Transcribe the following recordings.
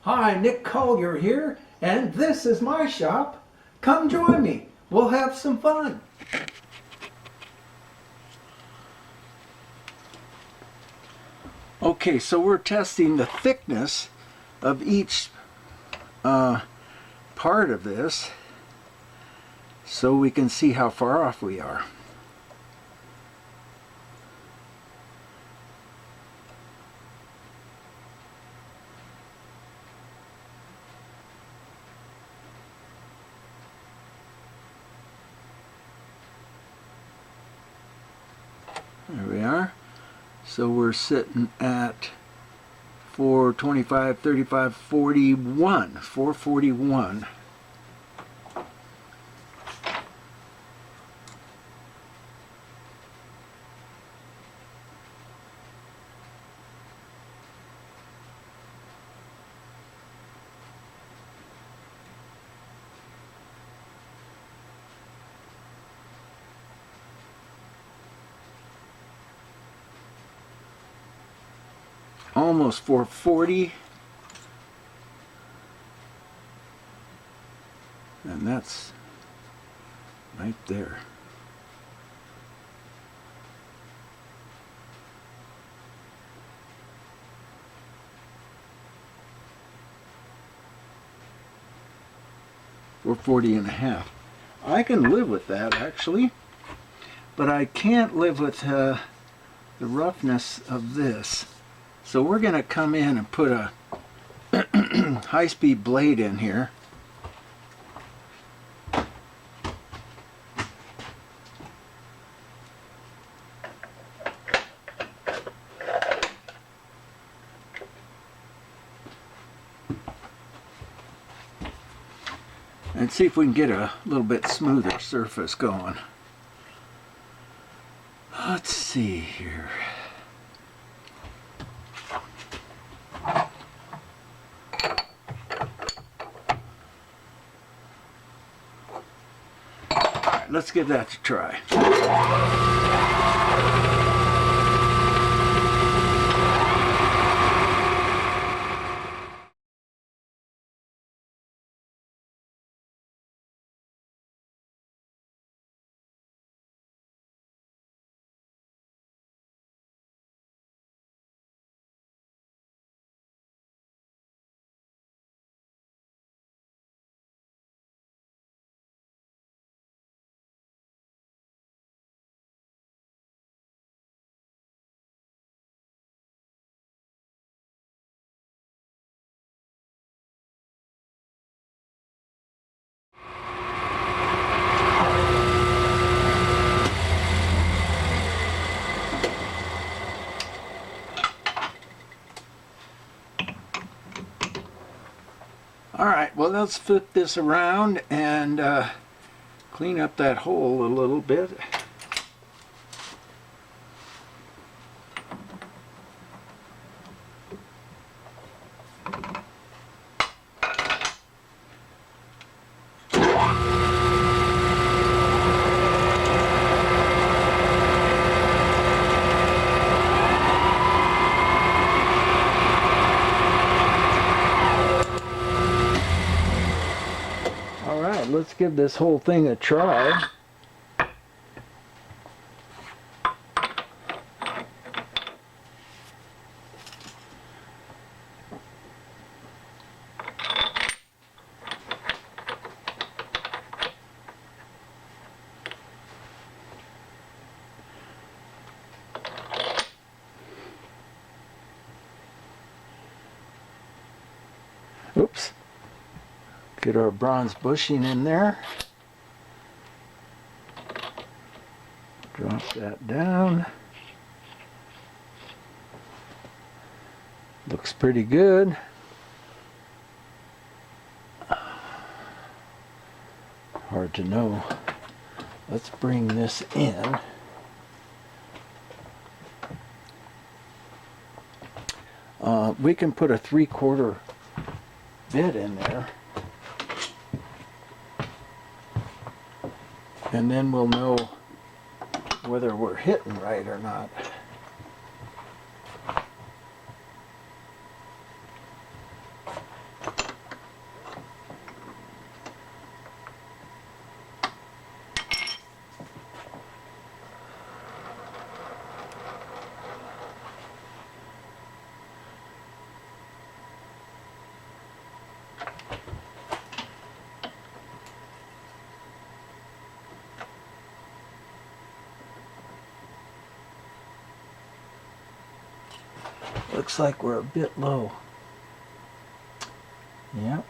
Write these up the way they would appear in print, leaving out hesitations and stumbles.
Hi, Nick Collier here, and this is my shop. Come join me. We'll have some fun. Okay, so we're testing the thickness of each part of this so we can see how far off we are. There we are. So we're sitting at 425, 35, 41, 441. Almost 440, and that's right there. $440.5. I can live with that actually, but I can't live with the roughness of this. So we're going to come in and put a high-speed blade in here. And see if we can get a little bit smoother surface going. Let's see here. Let's give that a try. Alright, well let's flip this around and clean up that hole a little bit. Let's give this whole thing a try. Oops. Get our bronze bushing in there. Drop that down. Looks pretty good. Hard to know. Let's bring this in. We can put a 3/4 bit in there. And then we'll know whether we're hitting right or not. Looks like we're a bit low. Yep.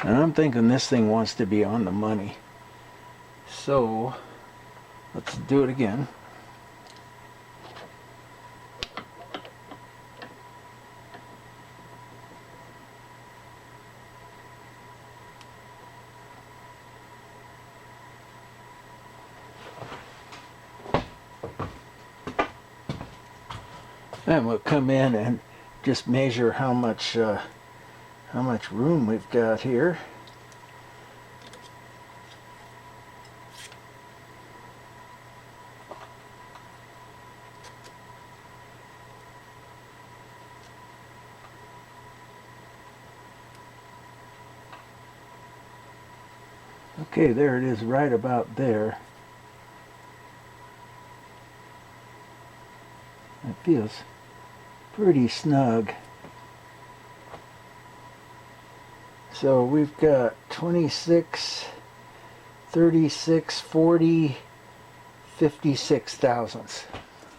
And I'm thinking this thing wants to be on the money. So let's do it again. And we'll come in and just measure how much room we've got here. Okay, there it is, right about there. It feels pretty snug. So we've got 26, 36, 40, 56 thousandths.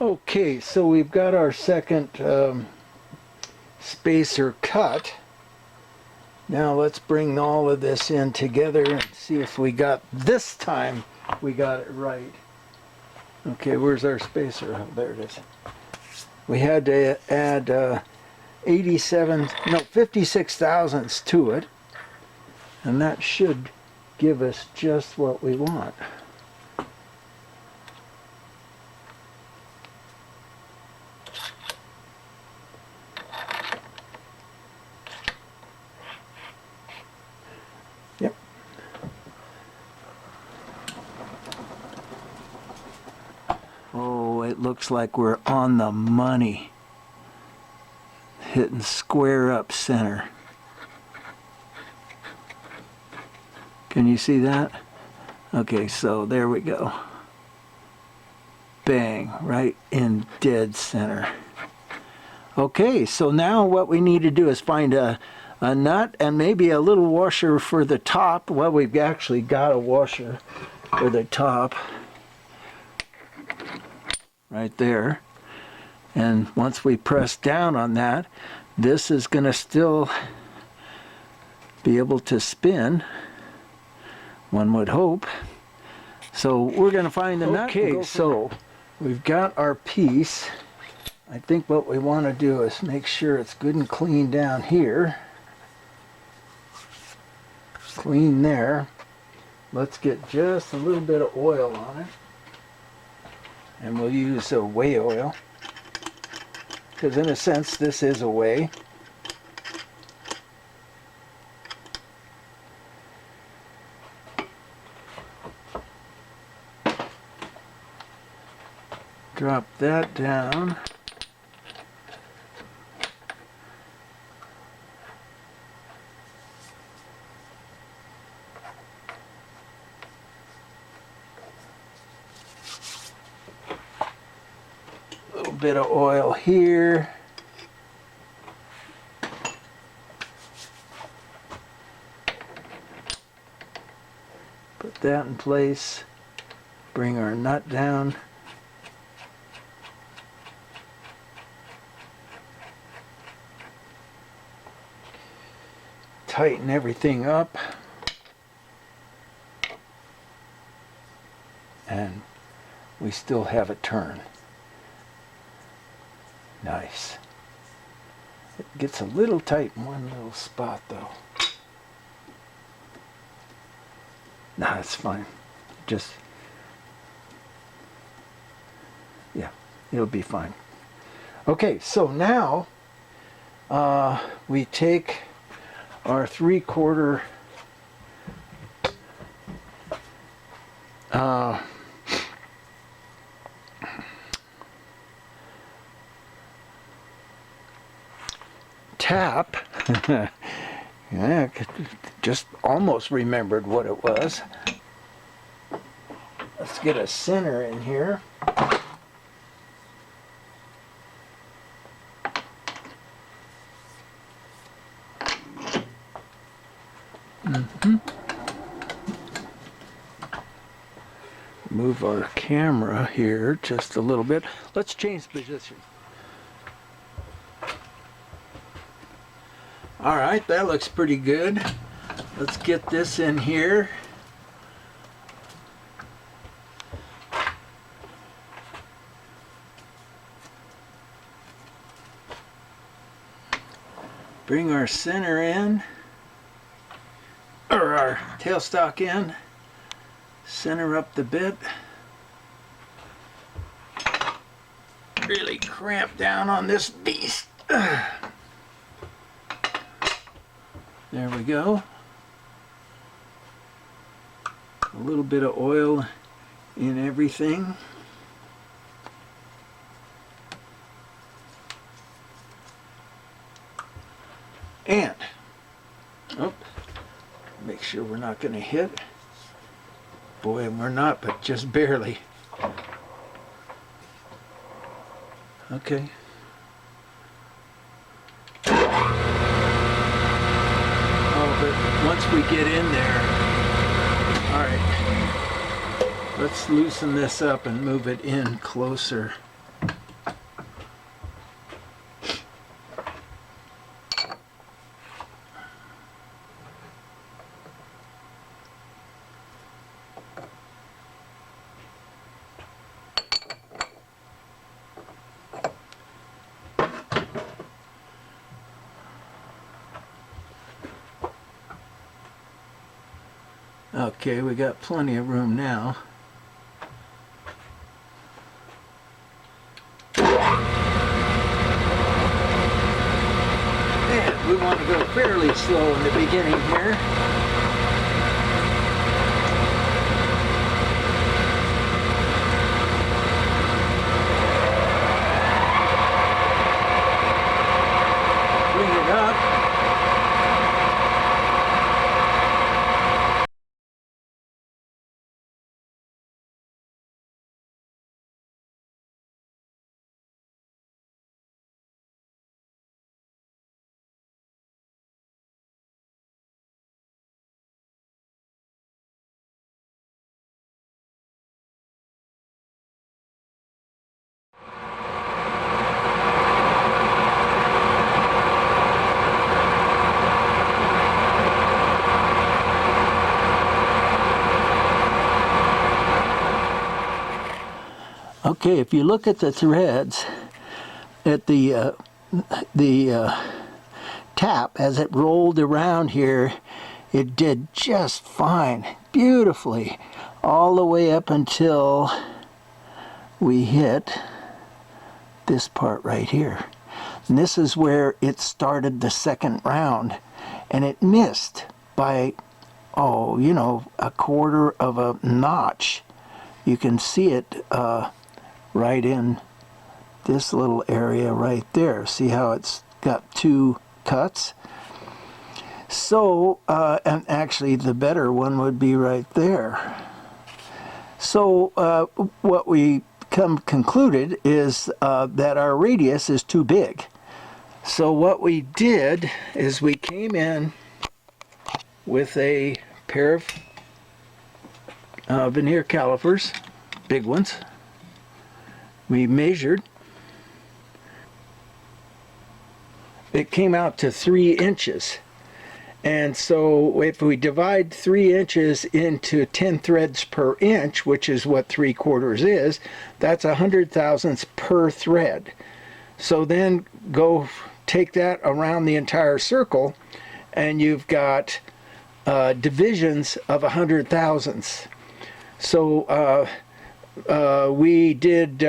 Okay, so we've got our second spacer cut. Now let's bring all of this in together and see if we got, this time we got it right. Okay, where's our spacer? Oh, there it is. We had to add 56 thousandths to it, and that should give us just what we want. Yep. Oh, it looks like we're on the money. Hitting square up center. Can you see that? Okay, so there we go. Bang, right in dead center. Okay, so now what we need to do is find a nut and maybe a little washer for the top. Well, we've actually got a washer for the top. Right there. And once we press down on that, this is going to still be able to spin, one would hope. So we're going to find the nut. Okay, so we've got our piece. I think what we want to do is make sure it's good and clean down here. Clean there. Let's get just a little bit of oil on it. And we'll use a whey oil, because in a sense this is a whey. Drop that down. Bit of oil here. Put that in place. Bring our nut down. Tighten everything up. And we still have a turn. Nice. It gets a little tight in one little spot though. Nah, it's fine. Just, yeah, it'll be fine. Okay, so now we take our 3/4 tap. Yeah, just almost remembered what it was. Let's get a center in here. Move our camera here just a little bit. Let's change position. All right, that looks pretty good. Let's get this in here. Bring our center in, or our tailstock in. Center up the bit. Really cramp down on this beast. There we go. A little bit of oil in everything. And, oh, make sure we're not going to hit. Boy, we're not, but just barely. Okay. Oh, but once we get in there, all right, let's loosen this up and move it in closer. Okay, we got plenty of room now. And we want to go fairly slow in the beginning here. Bring it up. Okay, if you look at the threads at the tap as it rolled around here, it did just fine, beautifully, all the way up until we hit this part right here. And this is where it started the second round, and it missed by, oh, you know, a quarter of a notch. You can see it right in this little area right there. See how it's got two cuts? So, and actually the better one would be right there. So what we concluded is that our radius is too big. So what we did is we came in with a pair of veneer calipers, big ones. We measured. It came out to 3 inches. And so if we divide 3 inches into 10 threads per inch, which is what 3/4 is, that's 100 thousandths per thread. So then go take that around the entire circle, and you've got divisions of 100 thousandths. So we did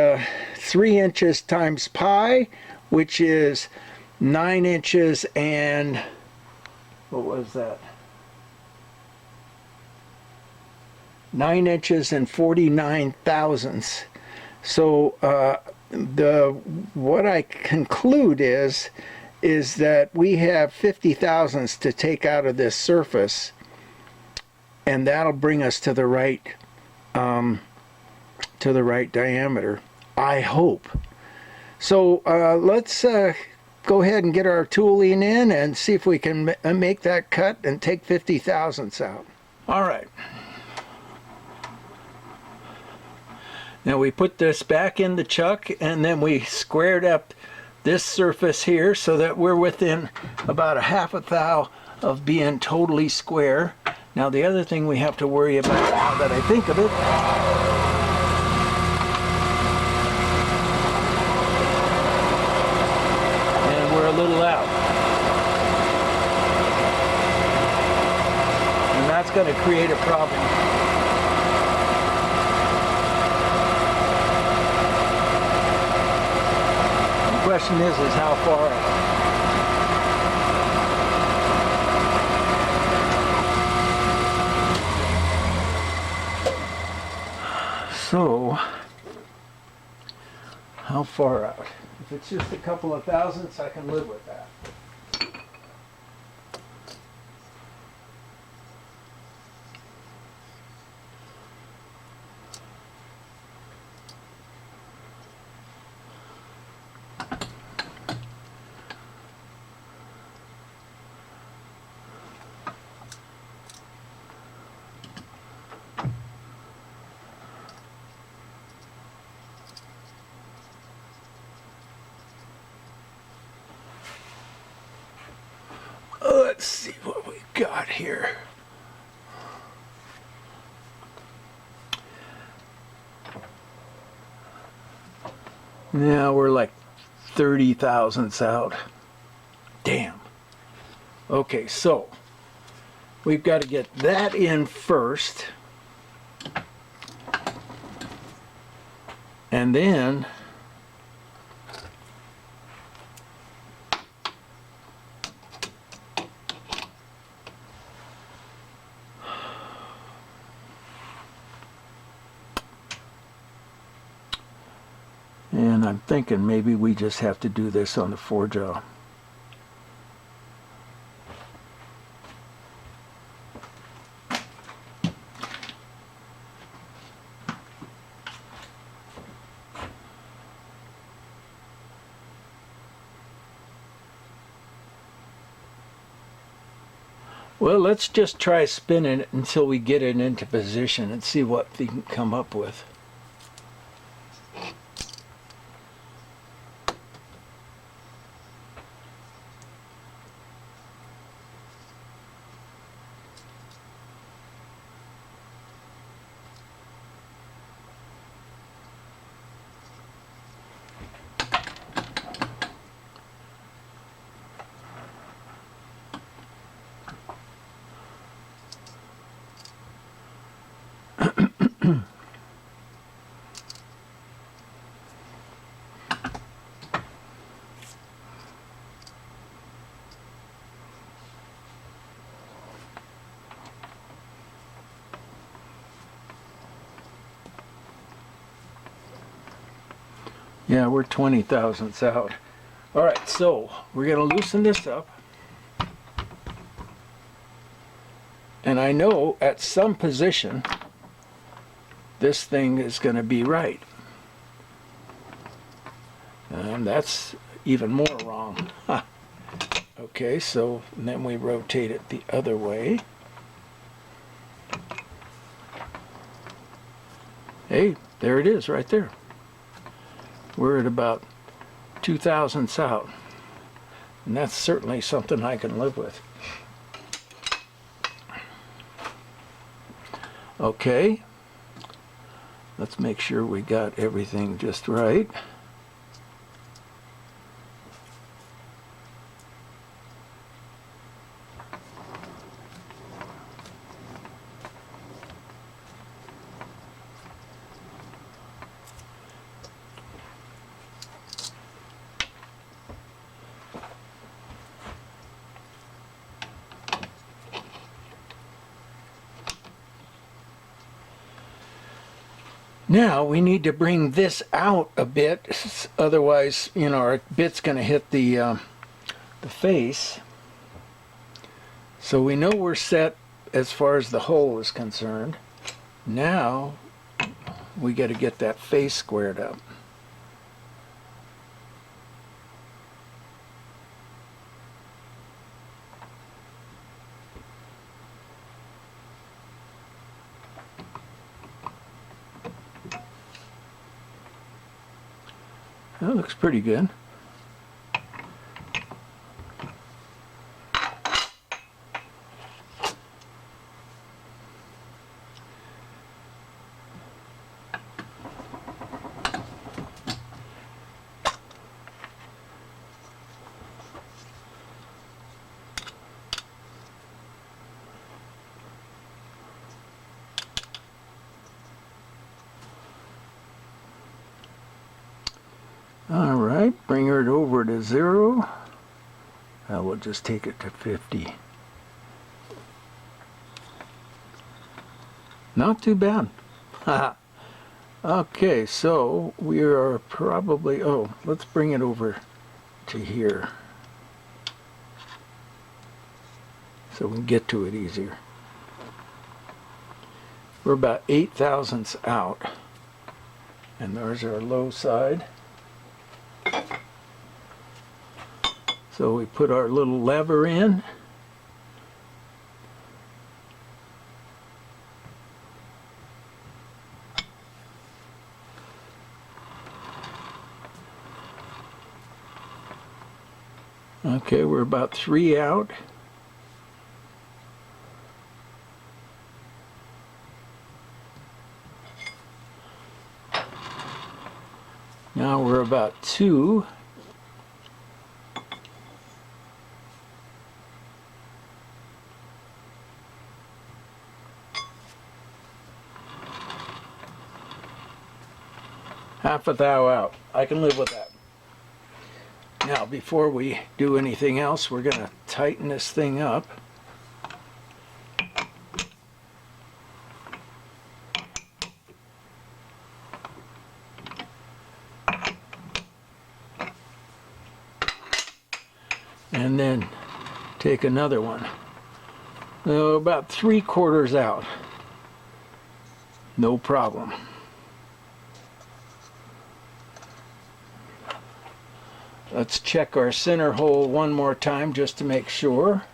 3 inches times pi, which is 9 inches and, what was that? 9 inches and 49 thousandths. So what I conclude is that we have 50 thousandths to take out of this surface, and that'll bring us to the right to the right diameter, I hope. So let's go ahead and get our tooling in and see if we can make that cut and take 50 thousandths out. All right. Now we put this back in the chuck, and then we squared up this surface here so that we're within about a half a thou of being totally square. Now the other thing we have to worry about, now that I think of it, and we're a little out. And that's going to create a problem. The question is how far out. So, how far out? If it's just a couple of thousandths, I can live with that. Let's see what we got here. Now we're like 30 thousandths out. Damn. Okay, so we've got to get that in first. And then I'm thinking maybe we just have to do this on the forejaw. Well, let's just try spinning it until we get it into position and see what we can come up with. Yeah, we're 20 thousandths out. All right, so we're going to loosen this up. And I know at some position, this thing is going to be right. And that's even more wrong. Okay, so then we rotate it the other way. Hey, there it is right there. We're at about 2 thousandths out. And that's certainly something I can live with. Okay. Let's make sure we got everything just right. Now we need to bring this out a bit, otherwise, you know, our bit's going to hit the face. So we know we're set as far as the hole is concerned. Now we got to get that face squared up. That looks pretty good. All right, bring it over to 0. We'll just take it to 50. Not too bad. Okay, so we are probably, let's bring it over to here so we can get to it easier. We're about 8 thousandths out, and there's our low side. So we put our little lever in. Okay, we're about 3 out. Now we're about 2. Half a thou out. I can live with that. Now, before we do anything else, we're going to tighten this thing up. And then take another one. About 3/4 out. No problem. Let's check our center hole one more time just to make sure.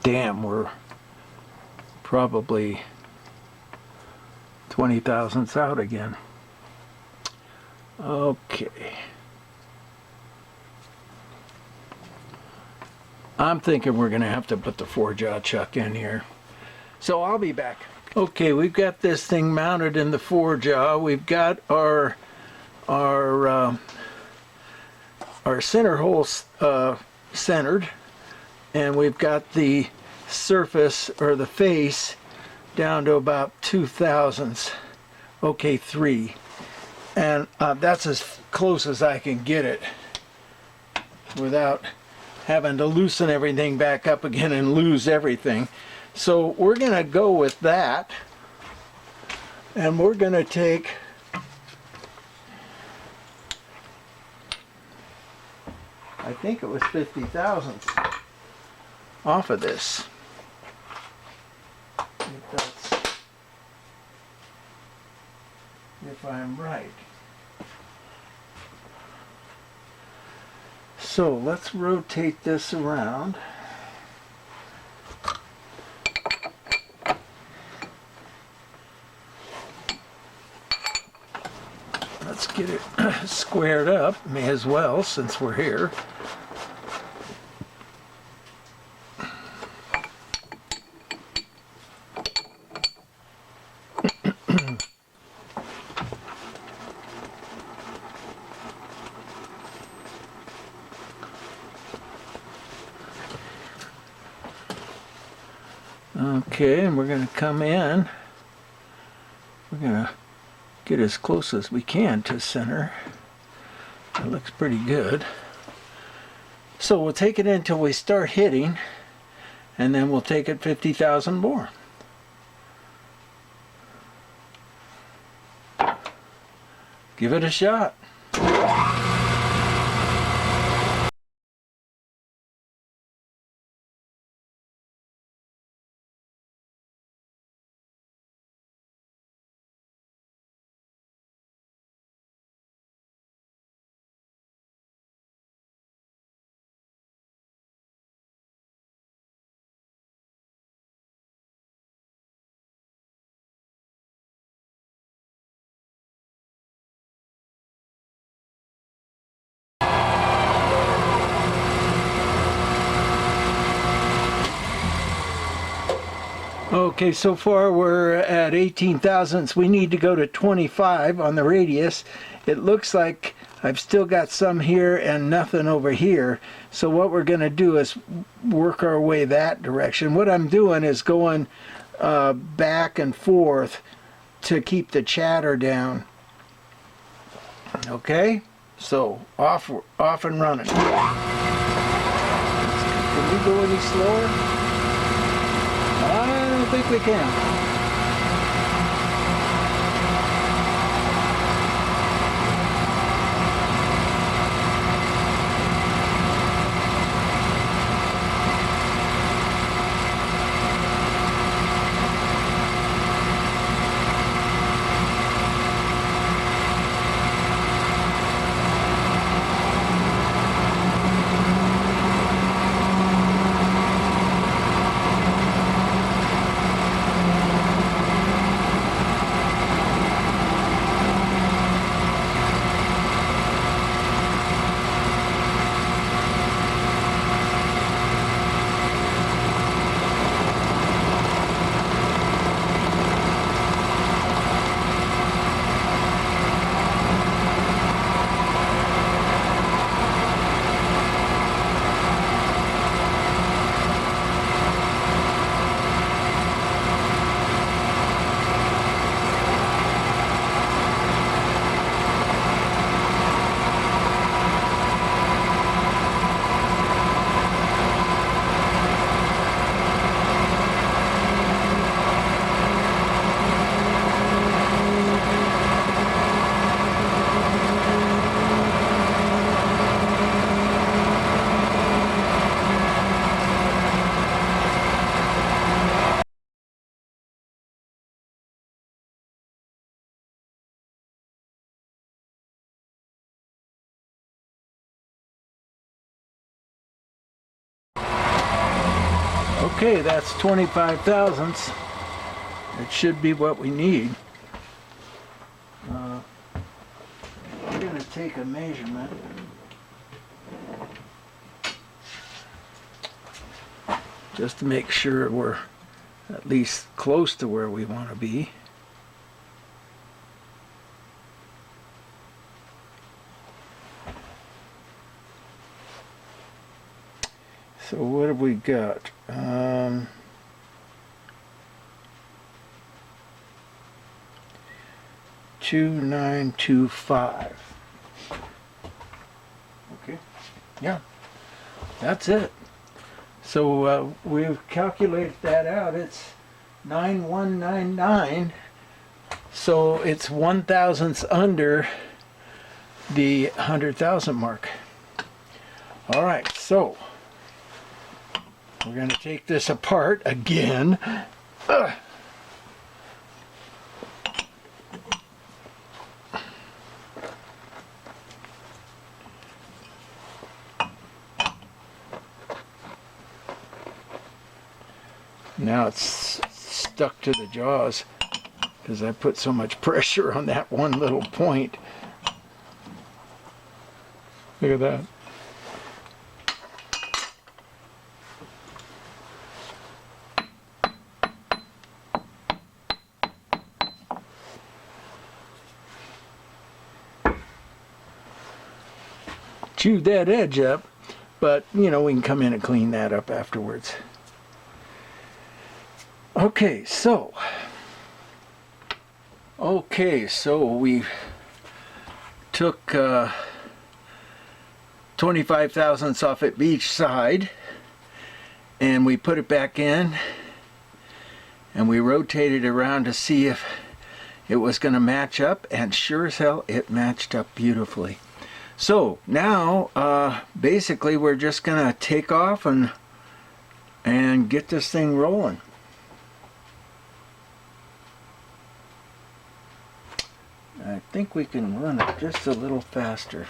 Damn, we're probably 20 thousandths out again. Okay. I'm thinking we're going to have to put the 4-jaw chuck in here. So I'll be back. Okay, we've got this thing mounted in the 4-jaw. We've got our center hole centered, and we've got the surface or the face down to about 2 thousandths. Okay, 3, and that's as close as I can get it without having to loosen everything back up again and lose everything. So we're gonna go with that, and we're gonna take I think it was 50 thousandths off of this. If I'm right. So let's rotate this around. Let's get it squared up, may as well, since we're here. Okay, and we're going to come in. We're going to get as close as we can to center. That looks pretty good. So we'll take it until we start hitting, and then we'll take it 50,000 more. Give it a shot. Okay, so far we're at 18 thousandths. We need to go to 25 on the radius. It looks like I've still got some here and nothing over here. So what we're going to do is work our way that direction. What I'm doing is going back and forth to keep the chatter down. Okay, so off and running. Can we go any slower? I don't think we can. Okay, that's 25 thousandths. It should be what we need. We're going to take a measurement. Just to make sure we're at least close to where we want to be. So what have we got? 2925. Okay, yeah, that's it. So we've calculated that out. It's 9199. So it's 1,000ths under the 100,000 mark. All right, so we're going to take this apart again. Now it's stuck to the jaws because I put so much pressure on that one little point. Look at that. Chewed that edge up, but you know, we can come in and clean that up afterwards. Okay, so we took 25 thousandths off at each side, and we put it back in, and we rotated around to see if it was going to match up, and sure as hell it matched up beautifully. So now basically we're just going to take off and get this thing rolling. I think we can run it just a little faster.